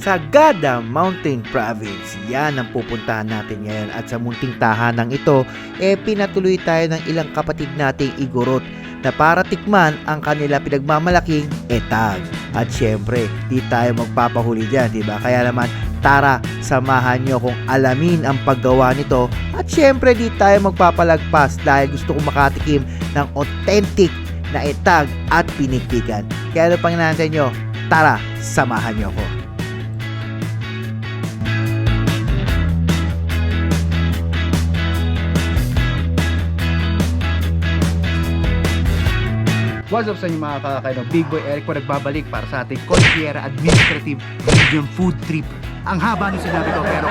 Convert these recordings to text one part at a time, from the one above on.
Sagada Mountain Province. Yan ang pupuntahan natin ngayon at sa munting tahanang ito, pinatuloy tayo ng ilang kapatid nating igorot na para tikman ang kanila pinagmamalaking etag. At syempre, di tayo magpapahuli dyan, diba? Kaya naman, tara, samahan nyo kung alamin ang paggawa nito at syempre di tayo magpapalagpas dahil gusto kong makatikim ng authentic na etag at pinikpikan. Kaya ano pang inaantay nyo? Tara, samahan nyo ko. What's up sa inyo mga kakakaino? Big Boy Eric po nagbabalik para sa ating Cordillera Administrative Region Food Trip. Ang haba nung sinabi ko pero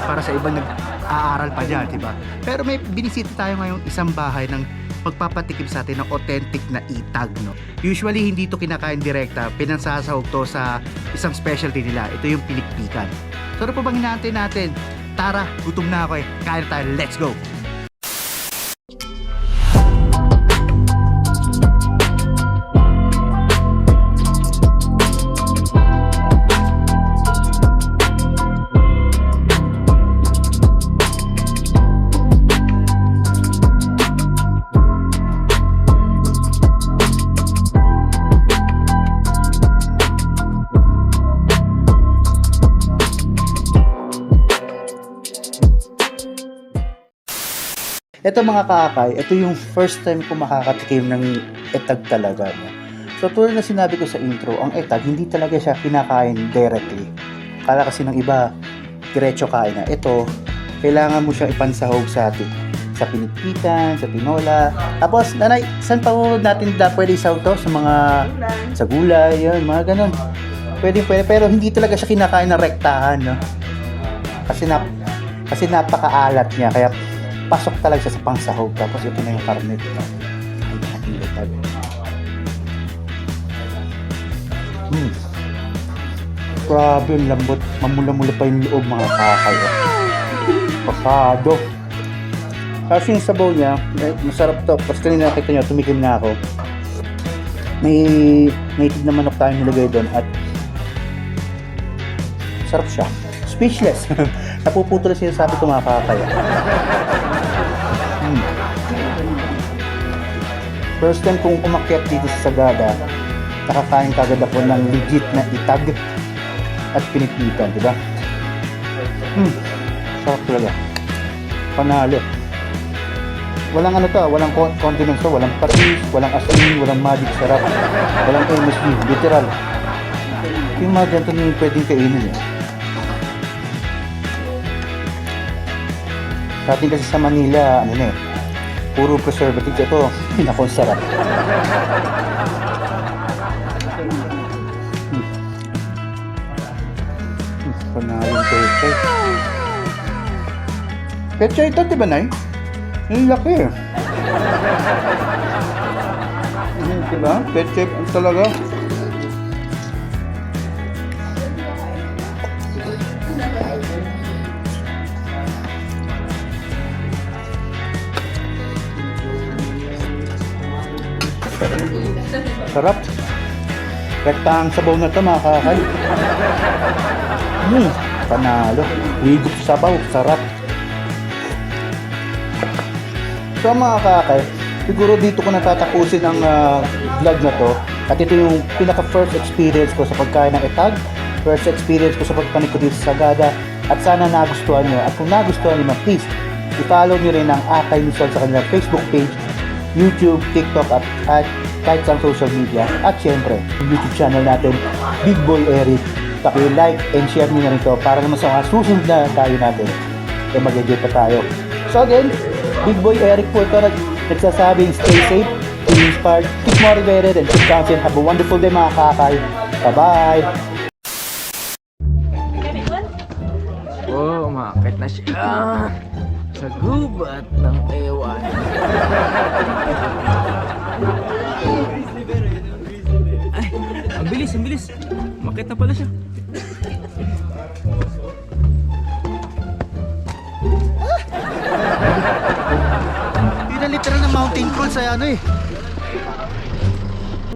para sa ibang nag-aaral pa dyan, diba? Pero may binisita tayo ngayong isang bahay ng magpapatikim sa atin ng authentic na itag, no? Usually hindi to kinakain direkta, pinansasahog to sa isang specialty nila. Ito yung pinikpikan. So ano pa bang hinaantay natin? Tara, gutom na ako kain tayo, let's go! Ito mga kakakay, ito yung first time ko makakatikim ng etag talaga. No? So tulad na sinabi ko sa intro, ang etag hindi talaga siya kinakain directly. Kala kasi ng iba, diretso kain na. Ito, kailangan mo siyang ipansahog sa atin. Sa pinikpikan, sa tinola. Tapos, nanay, saan pa natin pwede isahog to? Sa gulay, yun, mga ganun. Pwede, pero hindi talaga siya kinakain ng rektahan. No? Kasi napakaalat niya, kaya pasok talaga siya sa pangsahog. Tapos ito na yung karne. Ay, ating letag. Grabe yung lambot. Mamula-mula pa yung loob mga kakay. Pasado. Kasi yung sabaw niya, masarap to. Kasi kanina nakita nyo, tumikim na ako. May native na manok tayong nilagay doon at sarap siya. Speechless. Napuputo na sinasabi ko mga kakay. First time kong umakyat dito sa Sagada, nakakain kagad ako ng legit na itag at pinikpikan, di ba? Sarap talaga. Panalo. Walang walang condiments to, walang patis, walang asin, walang magic sarap, walang MSG, literal. Yung mga ganito na yung pwedeng kainin eh. Sa atin kasi sa Manila, puro preservatives. Ito, pinakonsarap. Panalong pechay. Pechay ito, diba, Nay? Yung laki eh. Diba? Pechay talaga. Sarap. Rekta ang sabaw na ito mga kakay. Panalo. Higop sabaw. Sarap. So mga kakay, siguro dito ko natatapusin ang vlog na to. At ito yung pinaka first experience ko sa pagkain ng etag. First experience ko sa pagpanik ko dito sa Sagada. At sana nagustuhan nyo. At kung nagustuhan nyo, please, i-follow nyo rin ang Akay Luzon sa kanilang Facebook page, YouTube, TikTok at kahit sa social media. At syempre, yung YouTube channel natin, Big Boy Eric. Paki-like and share nyo na rin to para naman sa mga susunod na tayo natin. Mag-enjoy pa tayo. So again, Big Boy Eric po ito nagsasabing stay safe, stay inspired, keep motivated, and keep confident. Have a wonderful day mga kakay. Bye-bye! Oh, umakit na siya sa gubat ng ewan. Ay, ang bilis. Umakit na pala siya. Yun ang literal na mountain crawl sa